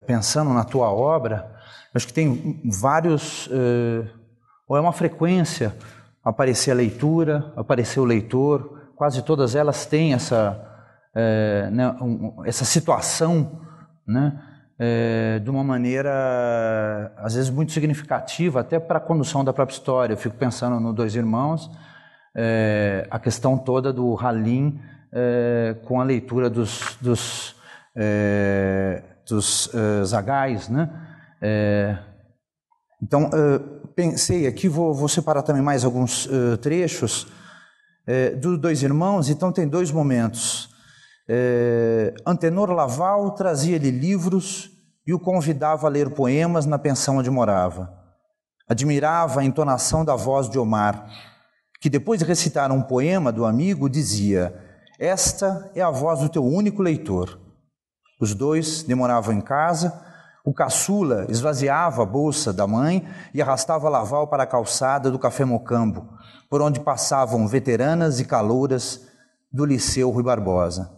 pensando na tua obra, acho que tem vários, ou é uma frequência, aparecer a leitura, aparecer o leitor, quase todas elas têm essa, né, essa situação, né, de uma maneira, às vezes, muito significativa, até para a condução da própria história. Eu fico pensando no Dois Irmãos, a questão toda do Halim com a leitura dos zagais, né? Então, pensei aqui, vou separar também mais alguns trechos dos Dois Irmãos. Então, tem dois momentos. Antenor Laval trazia-lhe livros e o convidava a ler poemas na pensão onde morava. Admirava a entonação da voz de Omar, que depois de recitar um poema do amigo, dizia: esta é a voz do teu único leitor. Os dois demoravam em casa. O caçula esvaziava a bolsa da mãe e arrastava Laval para a calçada do Café Mocambo, por onde passavam veteranas e calouras do Liceu Rui Barbosa.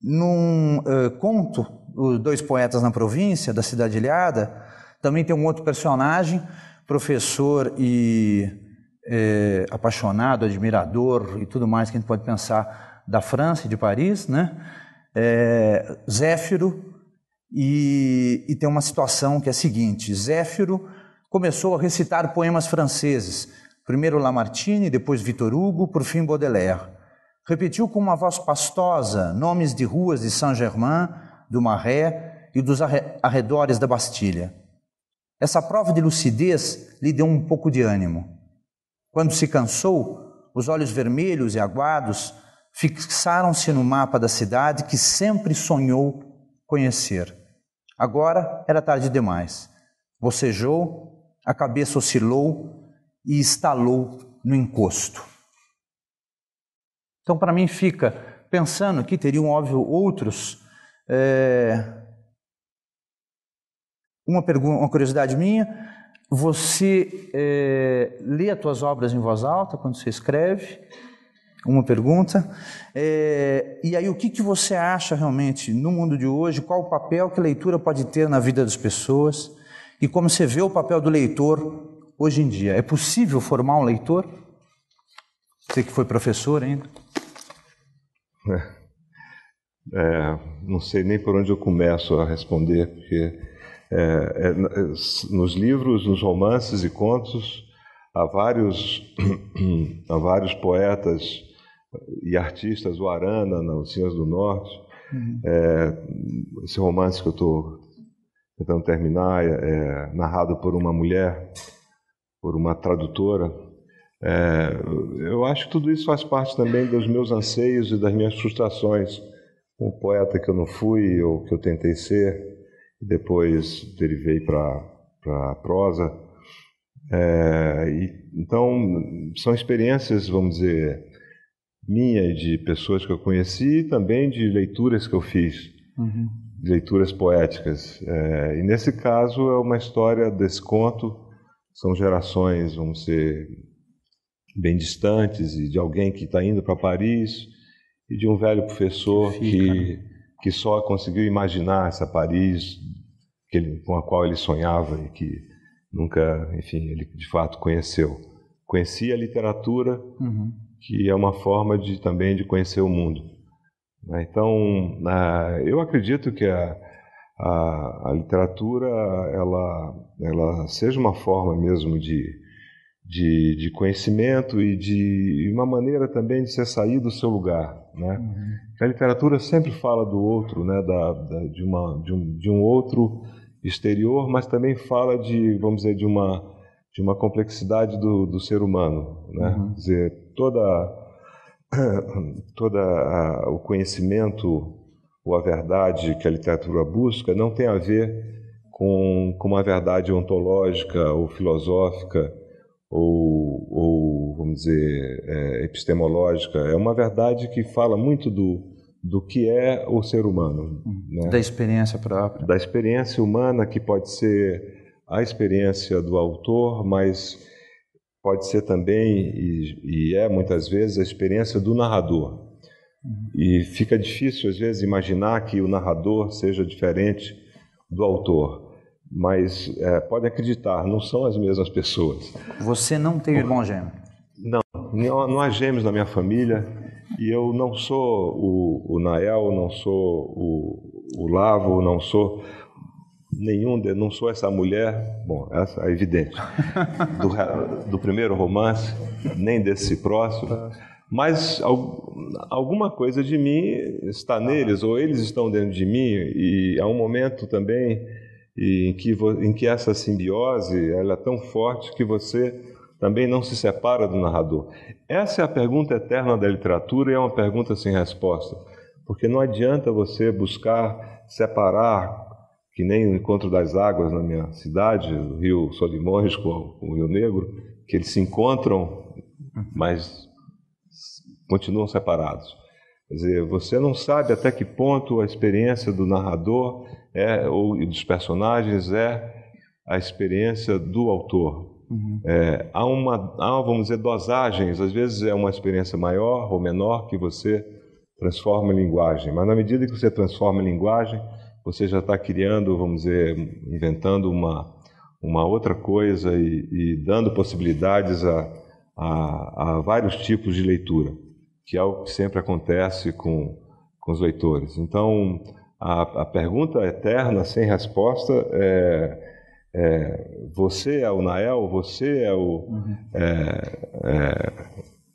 Num conto, Os Dois Poetas na Província, da Cidade Ilhada, também tem um outro personagem, professor e apaixonado, admirador e tudo mais que a gente pode pensar da França e de Paris, né? Zéfiro, e tem uma situação que é a seguinte: Zéfiro começou a recitar poemas franceses, primeiro Lamartine, depois Victor Hugo, por fim Baudelaire. Repetiu com uma voz pastosa nomes de ruas de Saint-Germain, do Marais e dos arredores da Bastilha. Essa prova de lucidez lhe deu um pouco de ânimo. Quando se cansou, os olhos vermelhos e aguados fixaram-se no mapa da cidade que sempre sonhou conhecer. Agora era tarde demais. Bocejou, a cabeça oscilou e estalou no encosto. Então, para mim, fica pensando que teriam, óbvio, outros. Uma curiosidade minha: você lê as tuas obras em voz alta quando você escreve? Uma pergunta. E aí, o que você acha realmente no mundo de hoje? Qual o papel que a leitura pode ter na vida das pessoas? E como você vê o papel do leitor hoje em dia? É possível formar um leitor? Você que foi professor ainda. Não sei nem por onde eu começo a responder, porque nos livros, nos romances e contos, há vários poetas e artistas, o Arana, nos Senhores do Norte. Esse romance que eu estou tentando terminar é narrado por uma mulher, por uma tradutora. Eu acho que tudo isso faz parte também dos meus anseios e das minhas frustrações, como poeta que eu não fui ou que eu tentei ser, e depois derivei para a prosa. Então, são experiências, vamos dizer, minha e de pessoas que eu conheci, e também de leituras que eu fiz, leituras poéticas. E nesse caso é uma história desse conto, são gerações, vamos dizer, bem distantes, e de alguém que está indo para Paris, e de um velho professor que só conseguiu imaginar essa Paris com a qual ele sonhava e que nunca, enfim, ele de fato conheceu. Conhecia a literatura, que é uma forma também de conhecer o mundo. Então, eu acredito que a literatura ela seja uma forma mesmo de conhecimento e de uma maneira também de você sair do seu lugar, né? A literatura sempre fala do outro, né? de um outro exterior, mas também fala vamos dizer, de uma complexidade do ser humano, né? Quer dizer, o conhecimento ou a verdade que a literatura busca não tem a ver com uma verdade ontológica ou filosófica ou vamos dizer, epistemológica. É uma verdade que fala muito do que é o ser humano, né? Da experiência própria. Da experiência humana, que pode ser a experiência do autor, mas pode ser também, e muitas vezes, a experiência do narrador. E fica difícil, às vezes, imaginar que o narrador seja diferente do autor. Mas pode acreditar, não são as mesmas pessoas. Você não tem irmão gêmeo? Não há gêmeos na minha família. E eu não sou o Nael, não sou o Lavo, não sou não sou essa mulher, bom, essa é evidente, do primeiro romance, nem desse próximo, mas alguma coisa de mim está neles, ou eles estão dentro de mim, e há um momento também em que essa simbiose ela é tão forte que você também não se separa do narrador. Essa é a pergunta eterna da literatura e é uma pergunta sem resposta, porque não adianta você buscar separar, que nem o Encontro das Águas na minha cidade, o Rio Solimões com o Rio Negro, que eles se encontram, mas continuam separados. Quer dizer, você não sabe até que ponto a experiência do narrador ou dos personagens é a experiência do autor. Há, vamos dizer, dosagens, às vezes é uma experiência maior ou menor que você transforma em linguagem, mas na medida que você transforma em linguagem, você já está criando, vamos dizer, inventando uma outra coisa e dando possibilidades a vários tipos de leitura, que é o que sempre acontece com os leitores. Então, a pergunta eterna, sem resposta, você é o Nael, você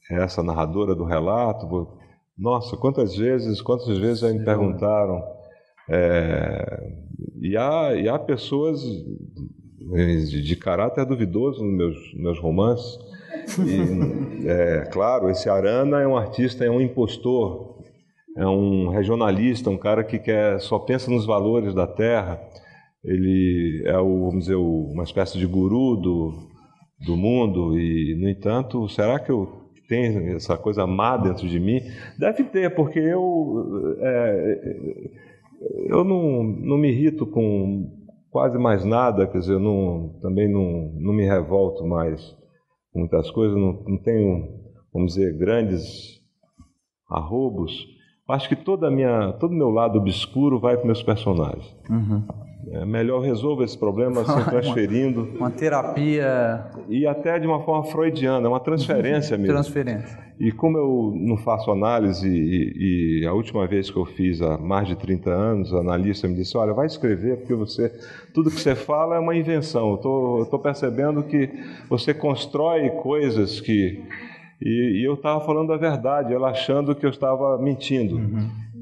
é essa narradora do relato. Nossa, quantas vezes já me perguntaram. E há pessoas de caráter duvidoso nos meus romances. E, claro, esse Arana é um artista, é um impostor, é um regionalista, um cara que só pensa nos valores da terra. Ele é, vamos dizer, uma espécie de guru do mundo e, no entanto, será que eu tenho essa coisa má dentro de mim? Deve ter, porque eu não me irrito com quase mais nada, quer dizer, também não me revolto mais com muitas coisas, não tenho, vamos dizer, grandes arroubos. Acho que todo o meu lado obscuro vai para meus personagens. É melhor resolver esse problema assim, transferindo. Uma terapia. E até de uma forma freudiana, uma transferência mesmo. Transferência. E como eu não faço análise, e a última vez que eu fiz, há mais de 30 anos, a analista me disse, olha, vai escrever, porque tudo que você fala é uma invenção. Eu estou percebendo que você constrói coisas que... E eu estava falando a verdade, ela achando que eu estava mentindo.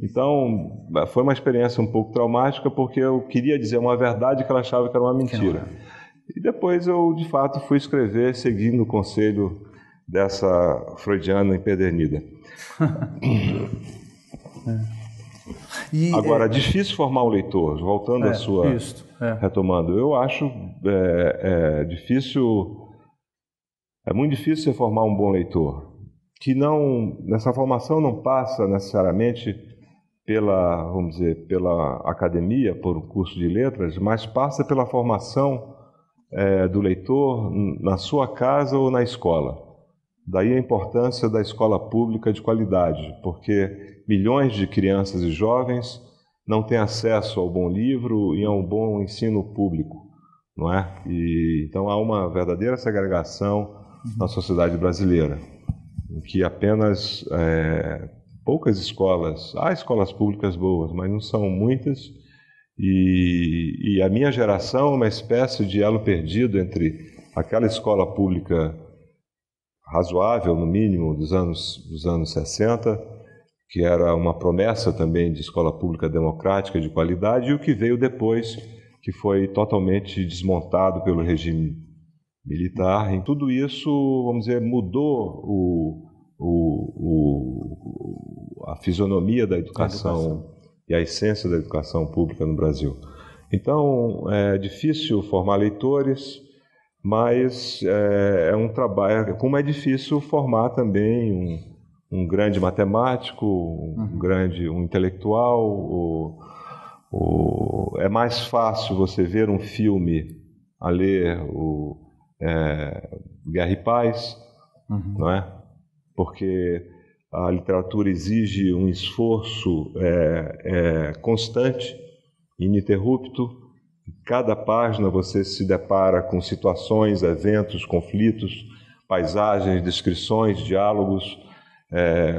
Então, foi uma experiência um pouco traumática, porque eu queria dizer uma verdade que ela achava que era uma mentira. E depois eu, de fato, fui escrever seguindo o conselho dessa freudiana empedernida. Agora, difícil formar um leitor, voltando à sua... Retomando, eu acho difícil... É muito difícil você formar um bom leitor, que nessa formação não passa necessariamente vamos dizer, pela academia, por um curso de letras, mas passa pela formação do leitor na sua casa ou na escola. Daí a importância da escola pública de qualidade, porque milhões de crianças e jovens não têm acesso ao bom livro e a um bom ensino público, não é? Então há uma verdadeira segregação na sociedade brasileira, em que apenas poucas escolas, há escolas públicas boas, mas não são muitas, e a minha geração é uma espécie de elo perdido entre aquela escola pública razoável, no mínimo, dos anos 60, que era uma promessa também de escola pública democrática de qualidade, e o que veio depois, que foi totalmente desmontado pelo regime militar. Em tudo isso, vamos dizer, mudou a fisionomia da educação e a essência da educação pública no Brasil. Então, é difícil formar leitores, mas é um trabalho, como é difícil formar também um grande matemático, um intelectual. É mais fácil você ver um filme a ler Guerra e Paz, não é? Porque a literatura exige um esforço constante, ininterrupto. Em cada página você se depara com situações, eventos, conflitos, paisagens, descrições, diálogos,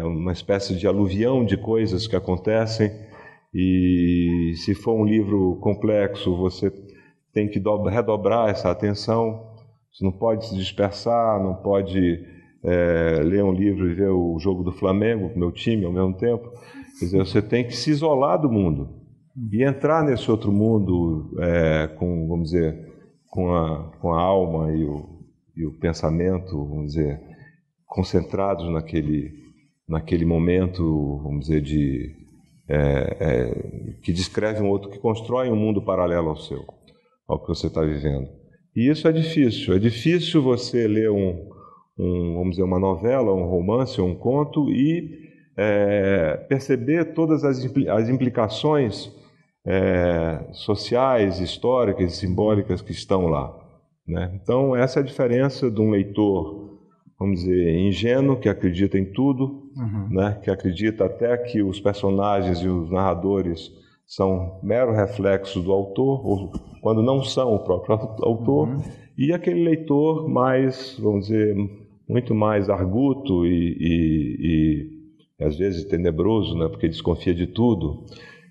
uma espécie de aluvião de coisas que acontecem. E se for um livro complexo, você tem que redobrar essa atenção. Você não pode se dispersar, não pode ler um livro e ver o jogo do Flamengo com o meu time ao mesmo tempo. Quer dizer, você tem que se isolar do mundo e entrar nesse outro mundo com, vamos dizer, com a alma e o pensamento, vamos dizer, concentrados naquele momento, vamos dizer, que descreve um outro, que constrói um mundo paralelo ao que você está vivendo. E isso é difícil você ler vamos dizer, uma novela, um romance, um conto e perceber todas as implicações sociais, históricas e simbólicas que estão lá, né? Então, essa é a diferença de um leitor, vamos dizer, ingênuo, que acredita em tudo, né? Que acredita até que os personagens e os narradores são mero reflexo do autor, ou quando não são o próprio autor, e aquele leitor mais, vamos dizer, muito mais arguto e às vezes tenebroso, né? Porque desconfia de tudo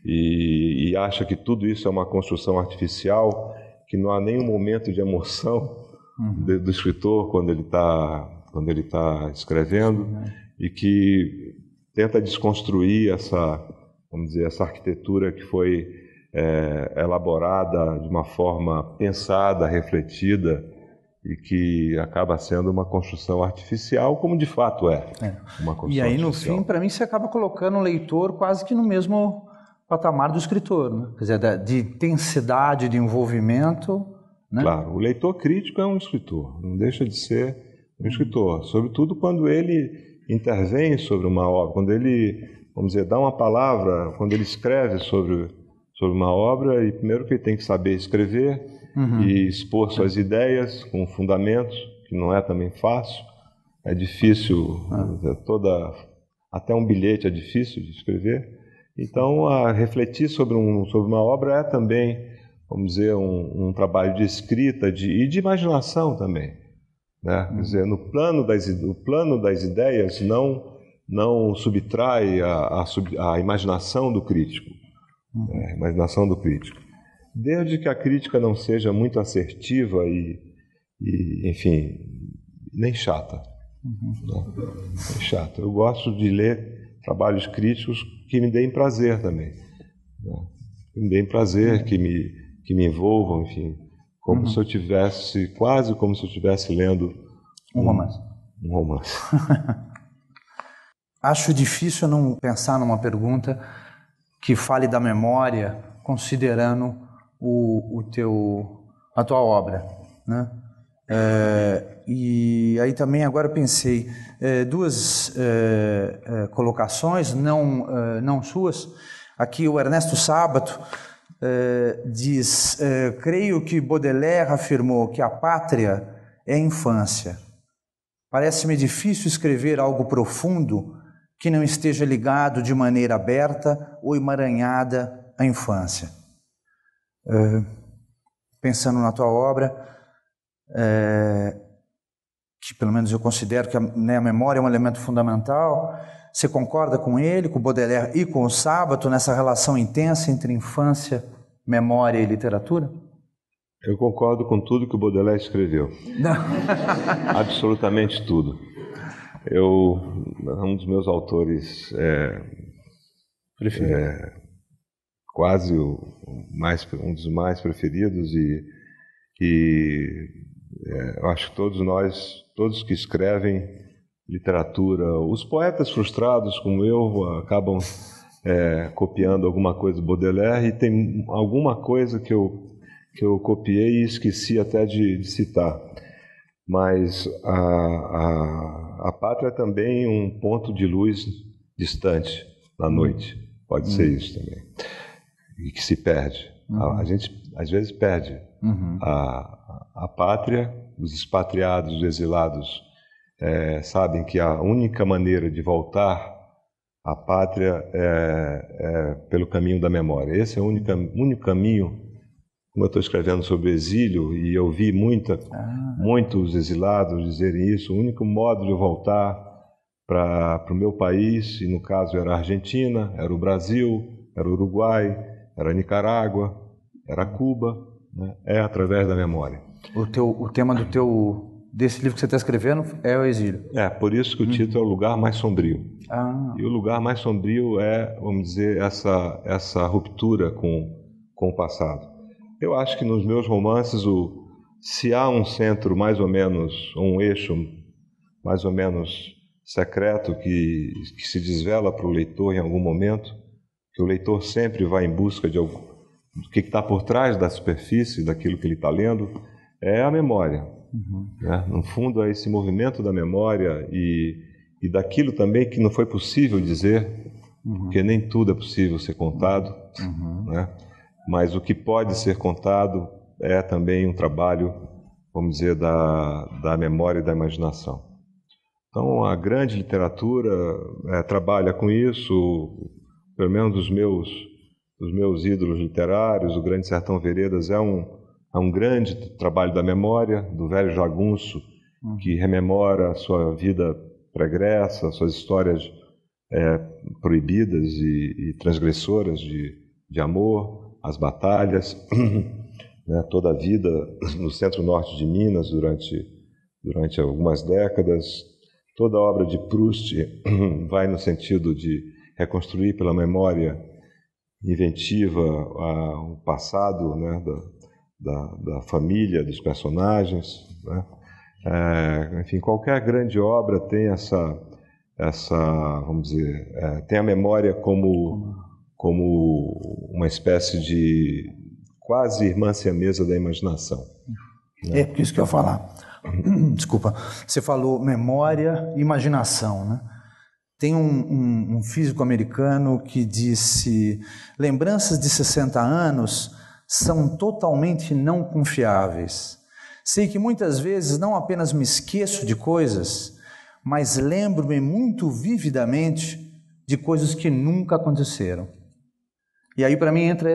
e acha que tudo isso é uma construção artificial, que não há nenhum momento de emoção do escritor quando ele está escrevendo, e que tenta desconstruir vamos dizer, essa arquitetura que foi elaborada de uma forma pensada, refletida, e que acaba sendo uma construção artificial, como de fato uma construção E aí, no artificial. fim, para mim, você acaba colocando o leitor quase que no mesmo patamar do escritor, né? Quer dizer, de intensidade, de envolvimento, né? Claro, o leitor crítico é um escritor, não deixa de ser um escritor, sobretudo quando ele intervém sobre uma obra, quando ele, vamos dizer, dá uma palavra, quando ele escreve sobre uma obra, e primeiro que ele tem que saber escrever e expor suas ideias com fundamentos, que não é também fácil, é difícil, até um bilhete é difícil de escrever. Então, refletir sobre uma obra é também, vamos dizer, um trabalho de escrita e de imaginação também, né? Quer dizer, o plano das ideias não subtrai a imaginação do crítico, a imaginação do crítico. Desde que a crítica não seja muito assertiva e enfim, nem chata. Né? Nem chata. Eu gosto de ler trabalhos críticos que me deem prazer também. Né? Que me deem prazer, que me envolvam, enfim. Como se eu tivesse, quase como se eu estivesse lendo um romance. Um romance. Acho difícil não pensar numa pergunta que fale da memória, considerando a tua obra, né? E aí também agora pensei duas colocações, não suas. Aqui o Ernesto Sábato diz: creio que Baudelaire afirmou que a pátria é a infância. Parece-me difícil escrever algo profundo que não esteja ligado de maneira aberta ou emaranhada à infância. Pensando na tua obra, que pelo menos eu considero que a memória é um elemento fundamental, você concorda com ele, com Baudelaire e com o Sábato, nessa relação intensa entre infância, memória e literatura? Eu concordo com tudo que o Baudelaire escreveu. Absolutamente tudo. Um dos meus autores quase um dos mais preferidos, e eu acho que todos que escrevem literatura, os poetas frustrados como eu, acabam copiando alguma coisa do Baudelaire, e tem alguma coisa que eu copiei e esqueci até de citar. Mas a pátria é também um ponto de luz distante na noite. Pode ser isso também. E que se perde. A gente, às vezes, perde a pátria, os expatriados, os exilados, sabem que a única maneira de voltar à pátria é pelo caminho da memória. Esse é o único caminho. Como eu estou escrevendo sobre o exílio, e eu vi muitos exilados dizerem isso, o único modo de eu voltar para o meu país, e no caso era a Argentina, era o Brasil, era o Uruguai, era a Nicarágua, era Cuba, né? É através da memória. O tema desse livro que você está escrevendo é o exílio. Por isso que o título é O Lugar Mais Sombrio. E o lugar mais sombrio é, vamos dizer, essa ruptura com o passado. Eu acho que nos meus romances, se há um centro mais ou menos, um eixo mais ou menos secreto que se desvela para o leitor em algum momento, que o leitor sempre vai em busca do que está por trás da superfície daquilo que ele está lendo, é a memória. Né? No fundo, é esse movimento da memória e daquilo também que não foi possível dizer, porque nem tudo é possível ser contado, né? Mas o que pode ser contado é também um trabalho, vamos dizer, da memória e da imaginação. Então, a grande literatura trabalha com isso, pelo menos dos meus ídolos literários. O Grande Sertão Veredas é um grande trabalho da memória, do velho jagunço, que rememora a sua vida pregressa, suas histórias proibidas e transgressoras de amor, as batalhas, né, toda a vida no centro-norte de Minas durante algumas décadas. Toda a obra de Proust vai no sentido de reconstruir pela memória inventiva o passado, né, da família, dos personagens, né? Enfim, qualquer grande obra tem vamos dizer, tem a memória como uma espécie de quase irmã siamesa da imaginação, né? Por isso que eu ia falar. Desculpa. Você falou memória e imaginação, né? Tem um físico americano que disse: lembranças de 60 anos são totalmente não confiáveis. Sei que muitas vezes não apenas me esqueço de coisas, mas lembro-me muito vividamente de coisas que nunca aconteceram. E aí para mim entra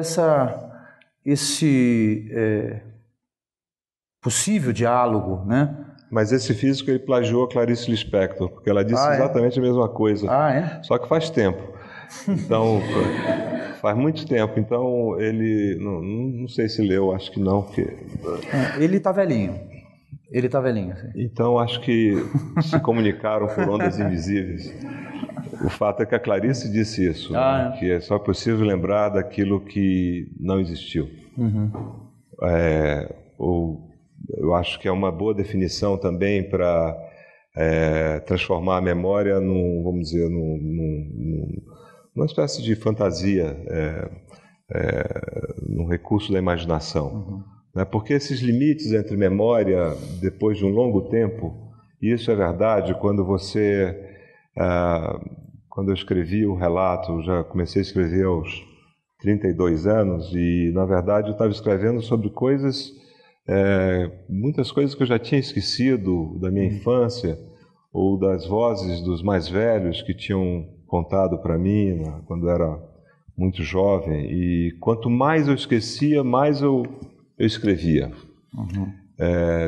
esse possível diálogo, né? Mas esse físico ele plagiou a Clarice Lispector, porque ela disse exatamente a mesma coisa. Só que faz tempo. Então, faz muito tempo. Então, ele não sei se leu, acho que não. Porque... Ele está velhinho. Assim. Então, acho que se comunicaram por ondas invisíveis. O fato é que a Clarice disse isso, que é só possível lembrar daquilo que não existiu. Eu acho que é uma boa definição também para transformar a memória vamos dizer, numa espécie de fantasia, num recurso da imaginação. Né? Porque esses limites entre memória, depois de um longo tempo, e isso é verdade, quando eu escrevi o relato, eu já comecei a escrever aos 32 anos, e na verdade eu estava escrevendo sobre muitas coisas que eu já tinha esquecido da minha infância, ou das vozes dos mais velhos que tinham contado para mim, né, quando eu era muito jovem. E quanto mais eu esquecia, mais eu escrevia.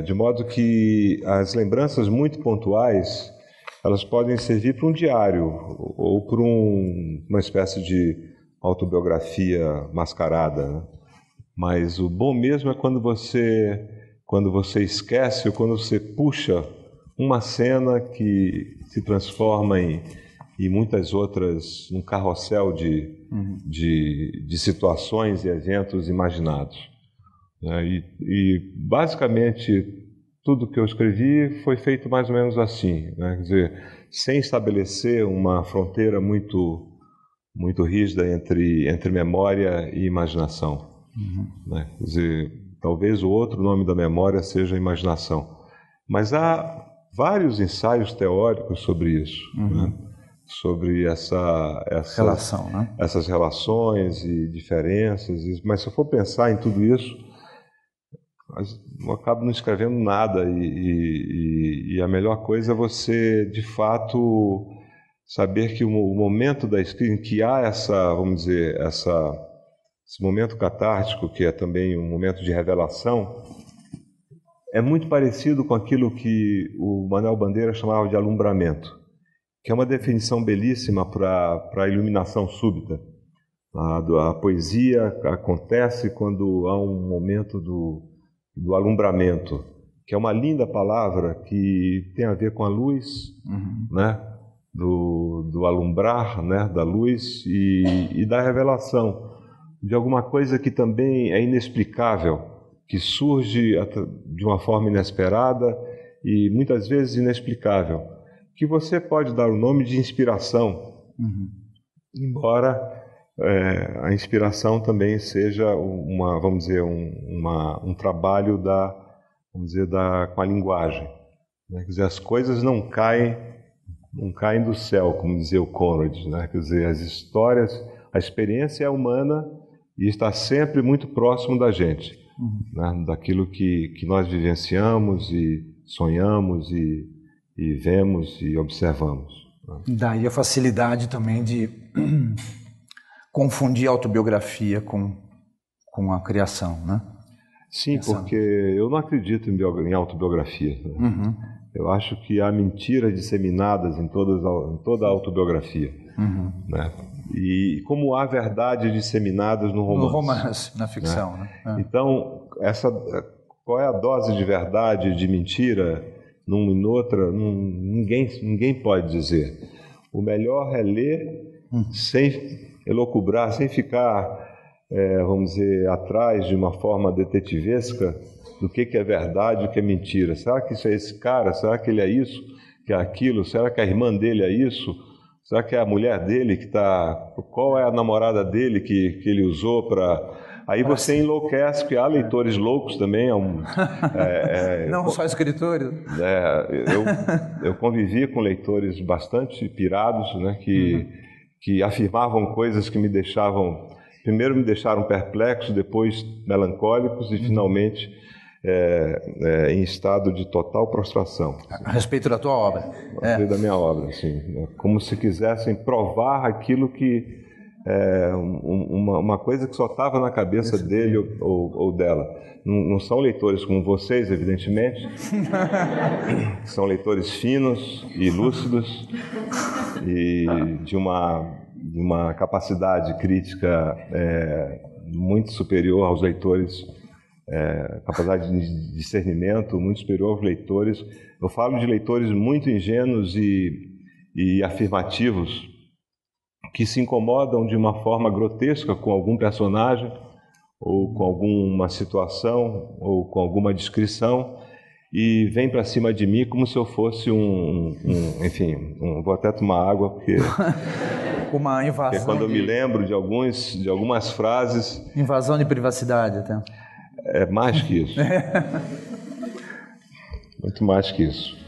De modo que as lembranças muito pontuais, elas podem servir para um diário ou para uma espécie de autobiografia mascarada, né? Mas o bom mesmo é quando você esquece, ou quando você puxa uma cena que se transforma em muitas outras, um carrossel de situações e eventos imaginados. E basicamente tudo que eu escrevi foi feito mais ou menos assim, né? Quer dizer, sem estabelecer uma fronteira muito rígida entre memória e imaginação. Né? Quer dizer, talvez o outro nome da memória seja imaginação. Mas há vários ensaios teóricos sobre isso, né? Sobre relação, né? Essas relações e diferenças. Mas se eu for pensar em tudo isso, eu acabo não escrevendo nada e a melhor coisa é você, de fato, saber que o momento da escrita, em que há essa, vamos dizer, esse momento catártico, que é também um momento de revelação, é muito parecido com aquilo que o Manuel Bandeira chamava de alumbramento, que é uma definição belíssima para a iluminação súbita. A poesia acontece quando há um momento do alumbramento, que é uma linda palavra que tem a ver com a luz, né? Do alumbrar, né? Da luz e da revelação, de alguma coisa que também é inexplicável, que surge de uma forma inesperada e muitas vezes inexplicável, que você pode dar o nome de inspiração, embora a inspiração também seja vamos dizer, um trabalho vamos dizer, com a linguagem, né? Quer dizer, as coisas não caem do céu, como dizia o Conrad, né? Quer dizer, as histórias, a experiência é humana e está sempre muito próximo da gente, né? Daquilo que nós vivenciamos e sonhamos e vemos e observamos. Daí a facilidade também de confundir a autobiografia com a criação, né? Sim, porque eu não acredito em autobiografia. Né? Eu acho que há mentiras disseminadas em toda a autobiografia. Né? E como há verdades disseminadas no romance. No romance, na ficção. Né? Né? Então, qual é a dose de verdade e de mentira numa e noutra? Ninguém pode dizer. O melhor é ler sem elocubrar, sem ficar, vamos dizer, atrás de uma forma detetivesca do que é verdade e o que é mentira. Será que isso é esse cara? Será que ele é isso? Que é aquilo? Será que a irmã dele é isso? Será que é a mulher dele que está... Qual é a namorada dele que ele usou para... Aí você enlouquece, porque há leitores loucos também. Não só escritores. Eu convivi com leitores bastante pirados, né, que afirmavam coisas que me deixavam... Primeiro me deixaram perplexos, depois melancólicos e finalmente em estado de total prostração. A respeito da tua obra. A respeito da minha obra, sim. Como se quisessem provar aquilo que... uma coisa que só estava na cabeça dele ou dela. Não são leitores como vocês, evidentemente. São leitores finos e lúcidos e de uma capacidade crítica muito superior aos leitores, capacidade de discernimento muito superior aos leitores. Eu falo de leitores muito ingênuos e afirmativos, que se incomodam de uma forma grotesca com algum personagem, ou com alguma situação, ou com alguma descrição, e vem para cima de mim como se eu fosse vou até tomar água, porque... Uma invasão. Porque quando eu me lembro de algumas frases... Invasão de privacidade, até. É mais que isso. Muito mais que isso.